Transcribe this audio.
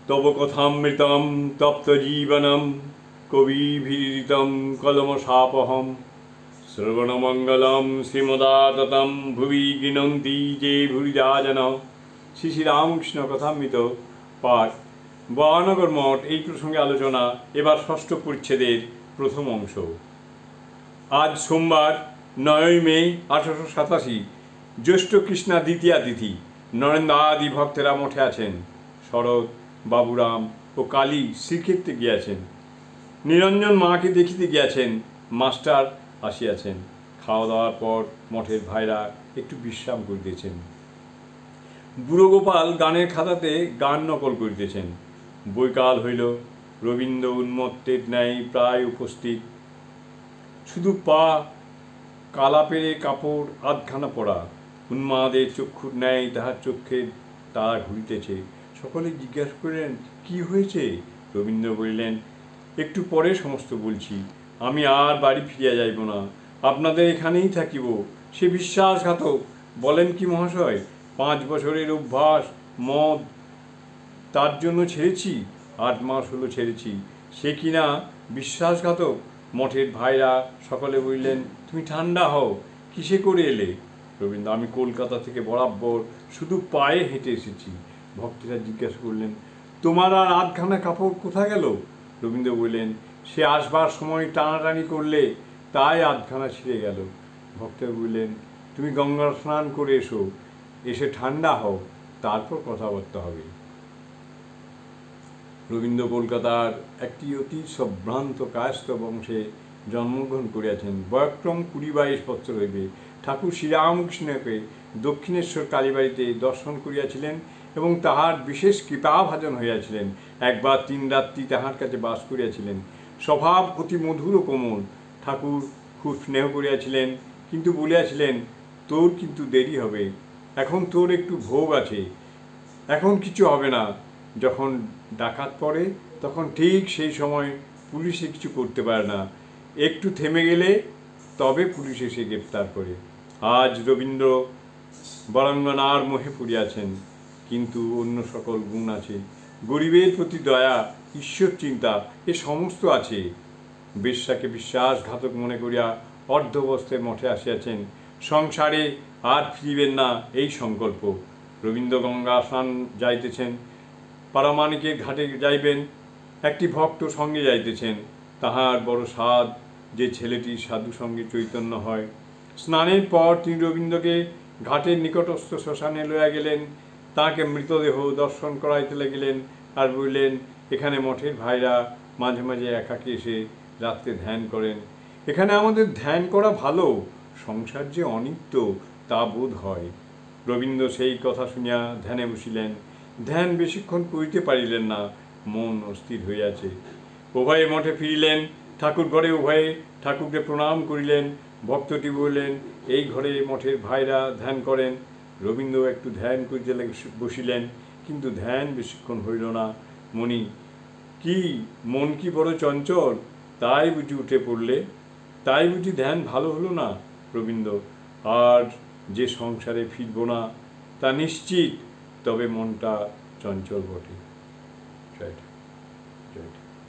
তব কথামৃতম তপ্ত জীবনম কবিভিরিতম কলমশাপহম শ্রবণমঙ্গলম শ্রীমদাততম ভুবি গৃণন্তি যে ভুরিজা জন। শ্রী শ্রী রামকৃষ্ণ কথামৃত পাঠ বরানগর মঠ। এই প্রসঙ্গে আলোচনা এবার ষষ্ঠ পরিচ্ছেদের প্রথম অংশ। আজ সোমবার 9 মে 1887, জ্যৈষ্ঠ কৃষ্ণা দ্বিতীয়া তিথি। নরেন্দ্রাদি ভক্তেরা মঠে আছেন। শরৎ, বাবুরাম ও কালী শ্রীক্ষেত্রে গিয়াছেন। নিরঞ্জন মাকে দেখিতে গিয়াছেন। মাস্টার আসিয়াছেন। খাওয়া দাওয়ার পর মঠের ভাইরা একটু বিশ্রাম করিতেছেন। বুড়ো গোপাল গানের খাতাতে গান নকল করিতেছেন। বৈকাল হইল। রবীন্দ্র উন্মত্তের ন্যায় প্রায় উপস্থিত। শুধু পা কালা পেরে কাপড় আধখানা পরা। উন্মাদের চক্ষুর ন্যায় তাহার চক্ষে তারা ঘুরিতেছে। সকলে জিজ্ঞাসা করিলেন, কি হয়েছে? রবীন্দ্র বলিলেন, একটু পরে সমস্ত বলছি। আমি আর বাড়ি ফিরিয়া যাইব না, আপনাদের এখানেই থাকিব। সে বিশ্বাসঘাতক। বলেন কি মহাশয়? 5 বছরের অভ্যাস মদ, তার জন্য ছেড়েছি। 8 মাস হলো ছেড়েছি। সে কিনা বিশ্বাসঘাতক? মঠের ভাইরা সকলে বললেন, তুমি ঠান্ডা হও, কিসে করে এলে? রবীন্দ্র, আমি কলকাতা থেকে বরাবর শুধু পায়ে হেঁটে এসেছি। ভক্তেরা জিজ্ঞাসা করলেন, তোমার আর আধখানা কাপড় কোথায় গেল? রবীন্দ্র বললেন, সে আসবার সময় টানাটানি করলে, তাই আধখানা ছিঁড়ে গেল। ভক্তেরা বললেন, তুমি গঙ্গা স্নান করে এসো, এসে ঠান্ডা হও, তারপর কথাবার্তা হবে। রবীন্দ্র কলকাতার একটি অতি সম্ভ্রান্ত কায়স্থ বংশে জন্মগ্রহণ করিয়াছেন। বয়ঃক্রম 20-22 বৎসর হইবে। ঠাকুর শ্রীরামকৃষ্ণকে দক্ষিণেশ্বর কালীবাড়িতে দর্শন করিয়াছিলেন এবং তাহার বিশেষ কৃপাভাজন হইয়াছিলেন। একবার 3 রাত্রি তাহার কাছে বাস করিয়াছিলেন। স্বভাব অতি মধুর ও কোমল। ঠাকুর খুব স্নেহ করিয়াছিলেন, কিন্তু বলিয়াছিলেন, তোর কিন্তু দেরি হবে, এখন তোর একটু ভোগ আছে, এখন কিছু হবে না। যখন ডাকাত পড়ে তখন ঠিক সেই সময় পুলিশে কিছু করতে পারে না। একটু থেমে গেলে তবে পুলিশ এসে গ্রেপ্তার করে। আজ রবীন্দ্র বরাঙ্গনার মোহে পড়িয়াছেন, কিন্তু অন্য সকল গুণ আছে। গরিবের প্রতি দয়া, ঈশ্বর চিন্তা, এ সমস্ত আছে। বেশ্যাকে বিশ্বাসঘাতক মনে করিয়া অর্ধবস্থায় মঠে আসিয়াছেন। সংসারে আর ফিরিবেন না, এই সংকল্প। রবীন্দ্র গঙ্গা স্নান যাইতেছেন, পারমাণিকের ঘাটে যাইবেন। একটি ভক্ত সঙ্গে যাইতেছেন। তাহার বড় সাধ যে ছেলেটি সাধু সঙ্গে চৈতন্য হয়। স্নানের পর তিনি রবীন্দ্রকে ঘাটের নিকটস্থ শ্মশানে লইয়া গেলেন। তাঁকে মৃতদেহ দর্শন করাইতে লাগিলেন আর বললেন, এখানে মঠের ভাইরা মাঝে মাঝে একাকী এসে রাত্রে ধ্যান করেন। এখানে আমাদের ধ্যান করা ভালো, সংসার যে অনিত্য তা বোধ হয়। রবীন্দ্র সেই কথা শুনিয়া ধ্যানে বসিলেন। ধ্যান বেশিক্ষণ করিতে পারিলেন না, মন অস্থির হইয়াছে। উভয়ে মঠে ফিরিলেন। ঠাকুর ঘরে উভয়ে ঠাকুরকে প্রণাম করিলেন। ভক্তটি বললেন, এই ঘরে মঠের ভাইরা ধ্যান করেন। রবীন্দ্র একটু ধ্যান করিতে বসিলেন, কিন্তু ধ্যান বেশিক্ষণ হইল না। মন কি বড় চঞ্চল, তাই বুঝি উঠে পড়লে? তাই বুঝি ধ্যান ভালো হলো না? রবীন্দ্র, আর যে সংসারে ফিরব না তা নিশ্চিত, তবে মনটা চঞ্চল বটে।